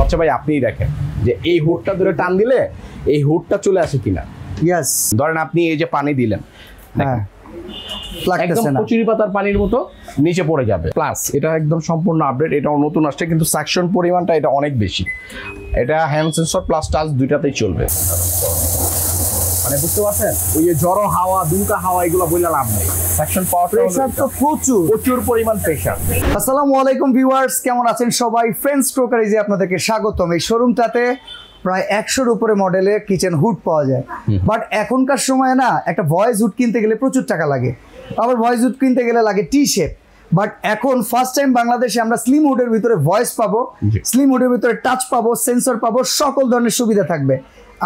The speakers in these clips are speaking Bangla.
বাচ্চা ভাই আপনিই দেখেন যে এই হুডটা ধরে টান দিলে এই হুডটা চলে আসে কিনা। ইয়েস, ধরেন আপনি এই যে পানি দিলেন, হ্যাঁ একদম কচুরি পাতার পানির মতো নিচে পড়ে যাবে। প্লাস এটা একদম সম্পূর্ণ আপডেট, এটাও নতুন আসছে, কিন্তু সাকশন পরিমাণটা এটা অনেক বেশি। এটা হ্যান্ড সেন্সর প্লাস টাচ দুইটাতেই চলবে। মানে বুঝতে পারছেন, ওই যে জড়ো হাওয়া দুমকা হাওয়া এগুলো বইলে লাভ নেই। সাকশন পাওয়ার প্রেসার তো প্রচুর পরিমাণ প্রেসার। আসসালামু আলাইকুম ভিউয়ার্স, কেমন আছেন সবাই? ফ্রেন্ডস ক্রকারিজে আপনাদেরকে স্বাগতম। এই শোরুমটাতে প্রায় 100-র উপরে মডেলের কিচেন হুড পাওয়া যায়। বাট এখনকার সময় না, একটা ভয়েস হুড কিনতে গেলে প্রচুর টাকা লাগে, আবার ভয়েস হুড কিনতে গেলে লাগে টি শেপ। বাট এখন ফার্স্ট টাইম বাংলাদেশে আমরা স্লিম হুডের ভিতরে ভয়েস পাবো, স্লিম হুডের ভিতরে টাচ পাবো, সেন্সর পাবো, সকল ধরনের সুবিধা থাকবে।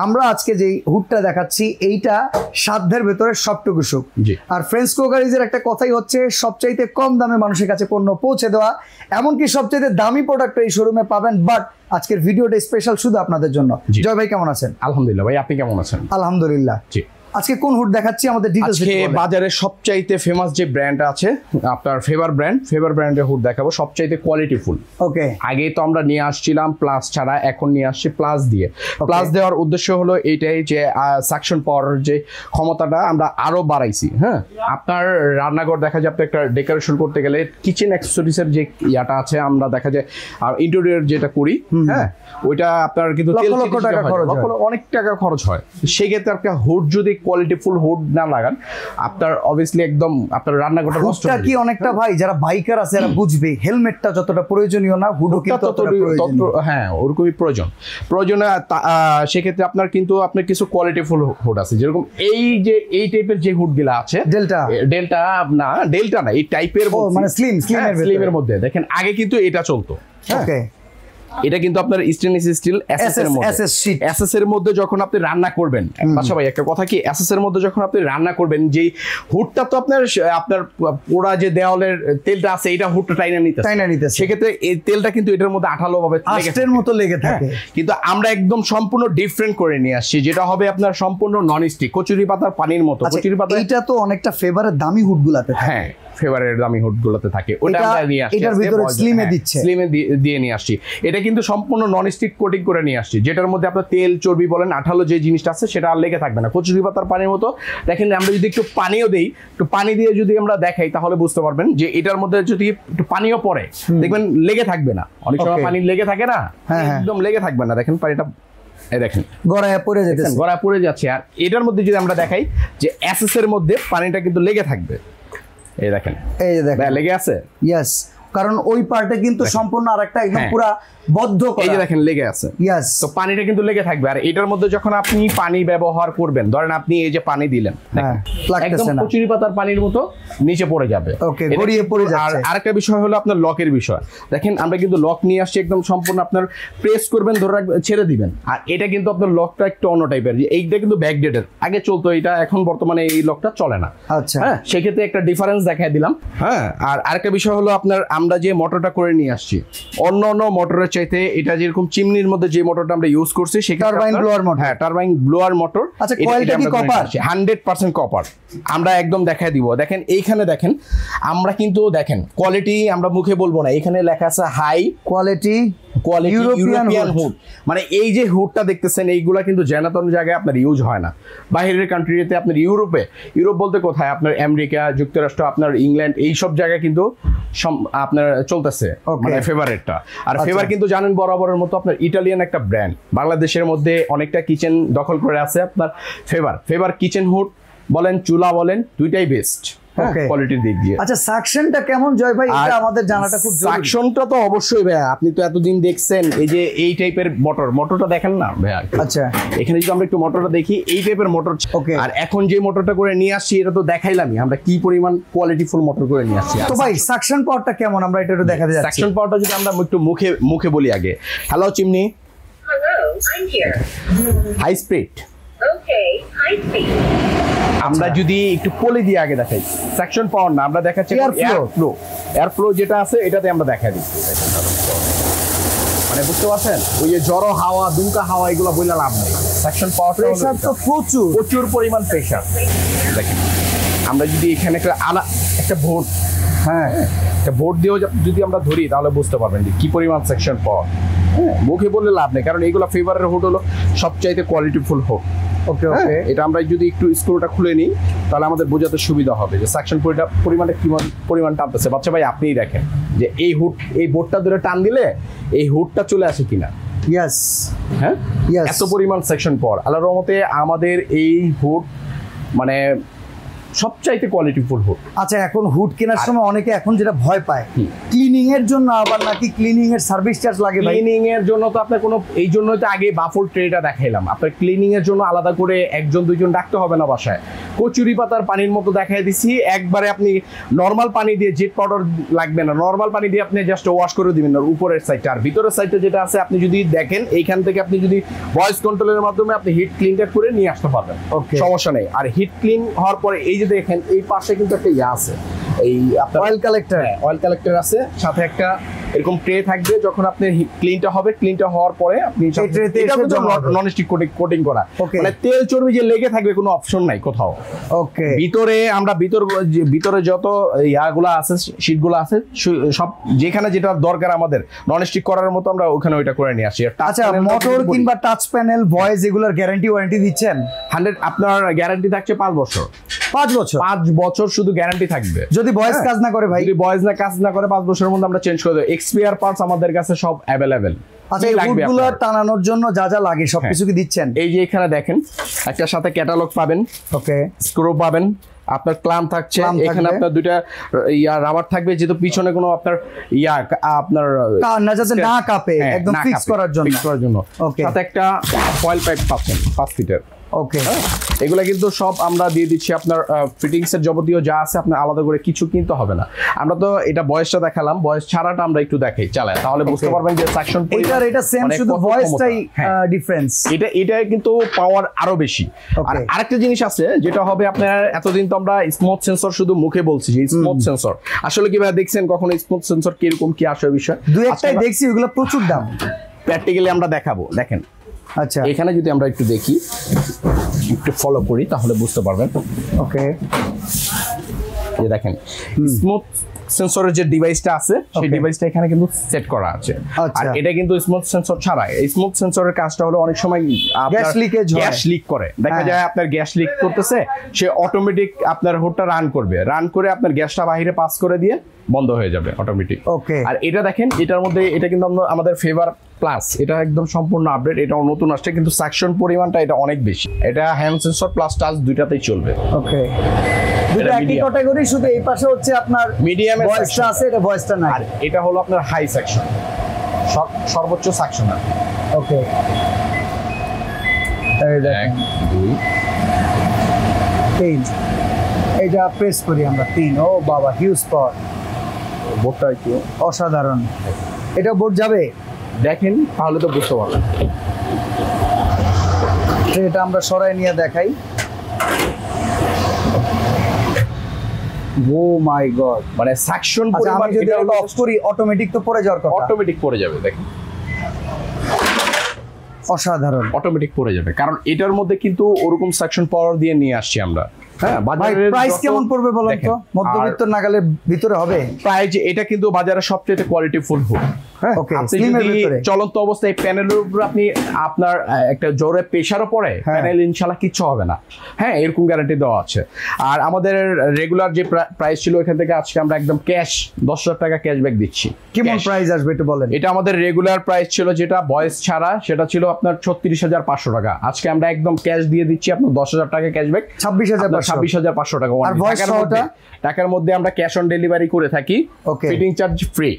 আমরা আজকে যে হুডটা দেখাচ্ছি এইটা সাধ্যের ভেতরে সবটুকু সুখ। আর ফ্রেন্ডস ক্রকারিজের একটা কথাই হচ্ছে সবচাইতে কম দামে মানুষের কাছে পণ্য পৌঁছে দেওয়া, এমনকি সবচাইতে দামি প্রোডাক্ট এই শোরুমে পাবেন। বাট আজকের ভিডিওটা স্পেশাল শুধু আপনাদের জন্য। জয় ভাই কেমন আছেন? আলহামদুলিল্লাহ ভাই, আপনি কেমন আছেন? আলহামদুলিল্লাহ। জি, আজকে কোন হুড দেখাচ্ছি আমাদের ডিটেইলস? আজকে বাজারে সবচাইতে ফেমাস যে ব্র্যান্ড আছে আপনার ফেভার ব্র্যান্ডের হুড দেখাবো, সবচাইতে কোয়ালিটিফুল। ওকে, আগে তো আমরা নিয়ে আসছিলাম প্লাস ছাড়া, এখন নিয়ে আসছি প্লাস দিয়ে। প্লাস দেওয়ার উদ্দেশ্য হলো এইটাই যে সাকশন পাওয়ার যে ক্ষমতাটা আমরা আরো বাড়াইছি। হ্যাঁ, আপনার রান্নাঘর দেখা যায়, আপনি একটা ডেকোরেশন করতে গেলে কিচেন অ্যাক্সেসরিজের যে ইয়াটা আছে, আমরা দেখা যায় ইন্টেরিয়র যেটা করি, হ্যাঁ ওইটা আপনার কিন্তু অনেক টাকা খরচ হয়। সেক্ষেত্রে আপনার হুড যদি কোয়ালিটিফুল হুড না লাগান, আপনার অবভিয়াসলি একদম আপনার রান্নাঘরটা নষ্ট হয়ে যাবে। কি অনেকটা ভাই যারা বাইকার আছে এরা বুঝবে, হেলমেটটা যতটা প্রয়োজনীয় না, হুডও কিন্তু ততটা প্রয়োজনীয়। হ্যাঁ, ওরকমই প্রয়োজন। সেক্ষেত্রে আপনার কিন্তু আপনার কিছু কোয়ালিটিফুল হুড আছে, যেরকম এই যে এই টাইপের যে হুডগুলো আছে, ডেল্টা না, এই টাইপের মানে স্লিমের মধ্যে দেখেন আগে কিন্তু এটা চলতো। ওকে, এটা কিন্তু আপনার স্টেনলেস স্টিল এসএস এর মধ্যে যখন আপনি রান্না করবেন, আচ্ছা ভাই একটা কথা কি, এসএস এর মধ্যে যখন আপনি রান্না করবেন, যে হুডটা তো আপনার পোড়া যে দেওয়ালের তেলটা আছে, এটা হুডটা টাইনা নিতে, সেক্ষেত্রে এই তেলটা কিন্তু এটার মধ্যে আঠালো ভাবে আষ্টের মতো লেগে থাকে। কিন্তু আমরা একদম সম্পূর্ণ ডিফারেন্ট করে নিয়ে আসছি, যেটা হবে আপনার সম্পূর্ণ নন স্টিক, কচুরি পাতার পানির মতো। কচুরি পাতা এটা তো অনেকটা ফেভারের দামি হুডগুলাতে, হ্যাঁ ফেভারের দামি হুডগুলোতে থাকে, ওটা আমরা নিয়ে আসছি, এটার ভিতরে স্লিমে দিয়ে নিয়ে আসছি। এটা কিন্তু সম্পূর্ণ নন স্টিক কোটিং করে নিয়ে আসছি, যেটার মধ্যে আপনার তেল চর্বি বলেন আঠালো যে জিনিসটা আছে সেটা আর লেগে থাকবে না। কচুরি পাতার পানির মতো। দেখেন আমরা যদি একটু পানিও দেই, একটু পানি দিয়ে যদি আমরা দেখাই তাহলে বুঝতে পারবেন যে এটার মধ্যে যদি একটু পানিও পড়ে দেখবেন লেগে থাকবে না। অনেক সময় পানি লেগে থাকে না, একদম লেগে থাকবে না। দেখেন পানিটা দেখেন গড়ায় পড়ে যাচ্ছে। আর এটার মধ্যে যদি আমরা দেখাই যে এসএস এর মধ্যে পানিটা কিন্তু লেগে থাকবে, এই দেখেন লেগে আছে। ইয়েস, কারণ ওই পার্টে কিন্তু সম্পূর্ণ আরেকটা একদম পুরো বদ্ধ করা, এই যে দেখেন লেগে আছে। ইয়েস, তো পানিটা কিন্তু লেগে থাকবে। আর এটার মধ্যে যখন আপনি পানি ব্যবহার করবেন, ধরেন আপনি এই যে পানি দিলেন, একদম কচুরি পাতার পানির মতো নিচে পড়ে যাবে। ওকে, গড়িয়ে পড়ে যাচ্ছে। আর আরেকটা বিষয় হলো আপনার লকের বিষয়। দেখেন আমরা কিন্তু লক নিয়ে আসছি, একদম সম্পূর্ণ আপনার প্রেস করবেন, ধরে রাখবেন, ছেড়ে দিবেন। আর এটা কিন্তু আপনার লকটা একটু অন্য টাইপের, এইটা কিন্তু ব্যাকডেটেড, আগে চলতো এটা, এখন বর্তমানে এই লকটা চলে না। আচ্ছা, হ্যাঁ, সেক্ষেত্রে একটা ডিফারেন্স দেখাই দিলাম। হ্যাঁ, আর আরেকটা বিষয় হলো আপনার আমরা যে মোটরটা করে নিয়ে আসছি, অন্য মোটরের চাইতে এটা যেরকম চিমনির মধ্যে যে মোটরটা আমরা ইউজ করছি, সেটা টারবাইন ব্লোয়ার মোটর। হ্যাঁ, টারবাইন ব্লোয়ার মোটর। আচ্ছা, কোয়ালিটি কি কপার? 100% কপার। আমরা একদম দেখাই দিব। দেখেন এইখানে দেখেন, আমরা কিন্তু দেখেন কোয়ালিটি আমরা মুখে বলবো না, এখানে লেখা আছে হাই কোয়ালিটি ইউরোপিয়ান হুড। মানে এই যে হুডটা দেখতেছেন, এইগুলা কিন্তু জেনাতন জায়গায় আপনার ইউজ হয় না। বাইরের কান্ট্রিতে আপনার ইউরোপ বলতে কোথায়, আপনার আমেরিকা যুক্তরাষ্ট্র, আপনার ইংল্যান্ড, এইসব জায়গায় কিন্তু আপনার চলতেছে মানে ফেভারেটটা। আর ফেভার কিন্তু জানেন বরাবরের মতো আপনার ইটালিয়ান একটা ব্র্যান্ড, বাংলাদেশের মধ্যে অনেকটা কিচেন দখল করে আছে। আপনার ফেভার কিচেন হুড বলেন, চুলা বলেন, দুইটাই বেস্ট কোয়ালিটির দিক দিয়ে। আচ্ছা, সাকশনটা কেমন জয় ভাই, এটা আমাদের জানাটা খুব জরুরি। সাকশনটা তো অবশ্যই ভাই, আপনি তো এতদিন দেখছেন এই যে এই টাইপের মোটরটা দেখেন না ভাই। আচ্ছা, এখানে যদি আমরা একটু মোটরটা দেখি, এই টাইপের মোটর। আর এখন যে মোটরটা করে নিয়ে আসছি, এটা তো দেখাইলামই আমরা কি পরিমাণ কোয়ালিটিফুল মোটর করে নিয়ে আসছি। তো ভাই সাকশন পাওয়ারটা কেমন, আমরা এটা একটু দেখাতে যাচ্ছি। সাকশন পাওয়ারটা যদি আমরা একটু মুখে বলি আগে। Hello chimney, high speed. আমরা যদি একটু পলি দিয়ে আগে দেখাই, সেকশন পাওয়ার না, আমরা দেখাচ্ছি এয়ার ফ্লো যেটা আছে, এটাতে আমরা দেখা দিচ্ছি। মানে বুঝতে পারছেন, ওই যে জড়ো হাওয়া দুমকা হাওয়া এগুলো বইলে লাভ নেই। সেকশন পাওয়ার প্রেসার তো প্রচুর পরিমাণ প্রেসার। দেখেন আমরা যদি এখানে একটা ভোট, একটা ভোট দিয়েও যদি আমরা ধরি, তাহলে বুঝতে পারবেন যে কি পরিমাণ সেকশন পাওয়ার। হ্যাঁ, মুখে বললে লাভ নেই, কারণ এইগুলো ফেভারের হুড হলো সবচাইতে কোয়ালিটিফুল হুড। ওকে ওকে, এটা আমরা যদি একটু স্ক্রুটা খুলে নিই তাহলে আমাদের বোঝাতে সুবিধা হবে যে সাকশন পরিমাণটা কি পরিমাণ টানতেছে। বাচ্চা ভাই আপনিই দেখেন যে এই বোর্ডটা ধরে টান দিলে এই হুডটা চলে আসে কিনা। ইয়েস, হ্যাঁ, Yes. এত পরিমাণ সেকশন পাওয়ার। আল্লাহর রহমতে আমাদের এই হুড মানে সবচাইতে কোয়ালিটিফুল হুড। আচ্ছা, এখন হুড কেনার সময় অনেকে এখন যেটা ভয় পায় ক্লিনিং এর জন্য, আবার নাকি ক্লিনিং এর সার্ভিস চার্জ লাগে ভাই? ক্লিনিং এর জন্য তো আপনার কোনো, এই জন্যই তো আগে বাফল ট্রেটা দেখাইলাম। আপনার ক্লিনিং এর জন্য আলাদা করে একজন দুইজন ডাকতে হবে না বাসায়, কচুরি পাতার পানির মতো দেখাই দিছি। একবারে আপনি নর্মাল পানি দিয়ে, জেট পাউডার লাগবে না, নর্মাল পানি দিয়ে আপনি জাস্ট ওয়াশ করে দিবেন না উপরের সাইডটা। আর ভিতরের সাইডটা যেটা আছে আপনি যদি দেখেন এইখান থেকে আপনি যদি ভয়েস কন্ট্রোলের মাধ্যমে আপনি হিট ক্লিনটা করে নিয়ে আসতে পারবেন, Okay. সমস্যা নেই। আর হিট ক্লিন হওয়ার পরে এই যে দেখেন এই পাশে কিন্তু একটা ইয়া আছে, এই আপনার অয়েল কালেক্টর। অয়েল কালেক্টর আছে, সাথে একটা এরকম ট্রে থাকবে। যখন আপনি ক্লিনটা হবে, ক্লিনটা হওয়ার পরে আপনি এই ট্রেতে এসে জমা হবে। নন স্টিক কোটিং করা, Okay. মানে তেল চর্বি যে লেগে থাকবে কোনো অপশন নাই কোথাও। ওকে, ভিতরে আমরা ভিতরে যত ইয়াগুলো আছে, শীটগুলো আছে, সব যেখানে যেটা দরকার আমাদের নন স্টিক করার মতো আমরা ওখানে ওইটা করে নিয়ে আসি। আচ্ছা, মোটর কিংবা টাচ প্যানেল, ভয়েস এগুলোর গ্যারান্টি ওয়ারেন্টি দিচ্ছেন? 100 আপনার গ্যারান্টি থাকছে 5 বছর। 5 বছর? 5 বছর শুধু গ্যারান্টি থাকবে। যদি ভয়েস কাজ না করে ভাই? যদি ভয়েস না কাজ না করে 5 বছরের মধ্যে আমরা চেঞ্জ করে দেব। এক্সপিআর পার্টস আমাদের কাছে সব অ্যাভেলেবেল। আচ্ছা, এই হুডগুলো টানানোর জন্য যা যা লাগে সবকিছু কি দিচ্ছেন? এই যে এখানে দেখেন একটা সাথে ক্যাটালগ পাবেন, ওকে, স্ক্রু পাবেন, আপনার ক্ল্যাম্প থাকছে, এখানে আপনার দুইটা ইয়া রাবার থাকবে, যেহেতু পিছনে কোনো আপনার ইয়া আপনার না যাতে না কাঁপে, একদম ফিক্স করার জন্য। ওকে, সাথে একটা ফয়েল পাইপ পাচ্ছেন 5 ফিটের। ওকে, এগুলা কিন্তু সব আমরা দিয়ে দিচ্ছি। আপনার ফিটিংস এর যাবতীয় যা আছে আপনার আলাদা করে কিছু কিনতে হবে না। আমরা তো এটা বয়সটা দেখালাম, বয়স ছাড়াটা আমরা একটু দেখাই চালাই, তাহলে বুঝতে পারবেন যে সাকশন এটা সেম, শুধু ভয়েসটাই ডিফারেন্স। এটা কিন্তু পাওয়ার আরো বেশি। আর আরেকটা জিনিস আছে যেটা হবে আপনার, এতদিন তো আমরা স্মুথ সেন্সর শুধু মুখে বলছি যে স্মুথ সেন্সর, আসলে কিভাবে দেখছেন কখনো স্মুথ সেন্সর কিরকম কি আসে বিষয়? দুই একটাই দেখছি, ওগুলো প্রচুর দাম। প্র্যাকটিক্যালি আমরা দেখাবো, দেখেন। আচ্ছা, এখানে যদি আমরা একটু দেখি, একটু ফলো করি তাহলে বুঝতে পারবেন। ওকে, এই দেখেন স্মুথ সেন্সরের যে ডিভাইসটা আছে সেই ডিভাইসটা এখানে কিন্তু সেট করা আছে। আর এটা কিন্তু স্মুথ সেন্সর ছাড়া, এই স্মুথ সেন্সরের কাজটা হলো অনেক সময় গ্যাস লিকেজ হয়, গ্যাস লিক করে। দেখা যায় আপনার গ্যাস লিক করতেছে, সে অটোমেটিক আপনার হুডটা রান করবে, রান করে আপনার গ্যাসটা বাইরে পাস করে দিয়ে বন্ধ হয়ে যাবে অটোমেটিক। ওকে, আর এটা দেখেন, এটার মধ্যে এটা কিন্তু আমাদের ফেভার প্লাস, এটা একদম সম্পূর্ণ আপডেট, এটাও নতুন আসছে, কিন্তু সাকশন পরিমাণটা এটা অনেক বেশি। এটা হ্যান্ড সেন্সর প্লাস টাচ দুইটাতেই চলবে। ওকে, দুটো একই ক্যাটাগরি, শুধু এই পাশে হচ্ছে আপনার মিডিয়াম ভয়েসটা আছে, এটা ভয়েসটা নাই। আর এটা হলো আপনার হাই সেকশন, সর্বোচ্চ সেকশন। ওকে, এই দেখেন 2 3, এটা প্রেস করি আমরা 3। ও বাবা, হিউজ পাওয়ার, বোর্ডটা একটু অসাধারণ। এটা বোর্ড যাবে, দেখেন তাহলে তো বুঝতে পারবেন। এটা আমরা সরাই নিয়ে দেখাই। ও মাই গড, মানে সাকশন আচ্ছা, আমি যদি এটা অফ করি অটোমেটিক তো পড়ে যাওয়ার কথা। অটোমেটিক পড়ে যাবে, দেখেন অসাধারণ, অটোমেটিক পড়ে যাবে, কারণ এটার মধ্যে কিন্তু ওরকম সাকশন পাওয়ার দিয়ে নিয়ে আসছি আমরা। হ্যাঁ, বাজারের প্রাইস কেমন পড়বে বলেন তো? মধ্যবিত্ত নাগালের ভিতরে হবে প্রাইস? এটা কিন্তু বাজারে সবচেয়ে কোয়ালিটিফুল হুড। চলন্ত অবস্থায় প্যানেলের উপর আপনি আপনার একটা জোরে প্রেসারও পড়ে, প্যানেল ইনশাল্লাহ কিচ্ছু হবে না। হ্যাঁ, এরকম গ্যারান্টি দেওয়া আছে। আর আমাদের রেগুলার যে প্রাইস ছিল এখান থেকে আজকে আমরা একদম ক্যাশ 10,000 টাকা ক্যাশব্যাক দিচ্ছি। কেমন প্রাইস আসবে একটু বলেন? এটা আমাদের রেগুলার প্রাইস ছিল যেটা ভয়েস ছাড়া, সেটা ছিল আপনার 36,500 টাকা। আজকে আমরা একদম ক্যাশ দিয়ে দিচ্ছি আপনার 10,000 টাকা ক্যাশব্যাক, 26,500 টাকা। আর ভয়েস সহটা টাকার মধ্যে আমরা ক্যাশ অন ডেলিভারি করে থাকি, ফিটিং চার্জ ফ্রি,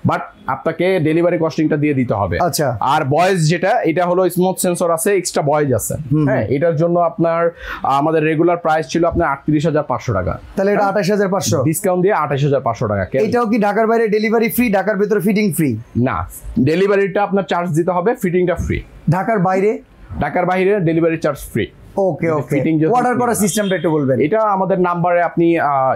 বাট আপনাকে ডেলিভারি কস্টিংটা দিয়ে দিতে হবে। আচ্ছা, আর ভয়েস যেটা, এটা হলো স্মুথ সেন্সর আছে, এক্সট্রা ভয়েস আছে। হ্যাঁ, এটার জন্য আপনার আমাদের রেগুলার প্রাইস ছিল আপনার 38,500 টাকা। তাহলে এটা 28,500 ডিসকাউন্ট দিয়ে 28,500 টাকা। এটাও কি ঢাকার বাইরে ডেলিভারি ফ্রি, ঢাকার ভিতরে ফিটিং ফ্রি? না, ডেলিভারিটা আপনার চার্জ দিতে হবে, ফিটিংটা ফ্রি। ঢাকার বাইরে? ঢাকার বাইরে ডেলিভারি চার্জ ফ্রি। ওকে ওকে, অর্ডার করার সিস্টেমটা একটু বলবেন। এটা আমাদের নাম্বারে আপনি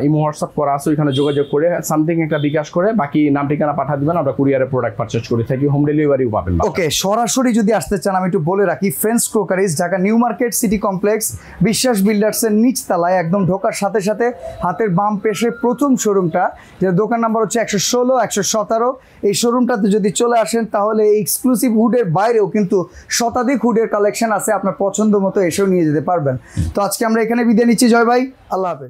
ইমো হোয়াটসঅ্যাপ করা আছে, ওইখানে যোগাযোগ করে সামথিং একটা বিকাশ করে বাকি নাম ঠিকানা পাঠিয়ে দিবেন, আমরা কুরিয়ারে প্রোডাক্ট পারচেজ করে থাকি, হোম ডেলিভারিও পাবেন। ওকে, সরাসরি যদি আসতে চান আমি একটু বলে রাখি, friends crockeries Dhaka new market city complex বিশ্বাস বিল্ডার্সের নিচতলায়, একদম ঢোকার সাথে সাথে হাতের বাম পেশে প্রথম শোরুমটা, যে দোকান নাম্বার হচ্ছে 116 117। এই শোরুমটাতে যদি চলে আসেন তাহলে এই এক্সক্লুসিভ হুডের বাইরেও কিন্তু শতাধিক হুডের কালেকশন আছে, আপনার পছন্দ মতো এসেও নিয়ে যেতে পারবেন। তো আজকে আমরা এখানে বিদায় নিচ্ছি, জয় ভাই, আল্লাহ হাফেজ।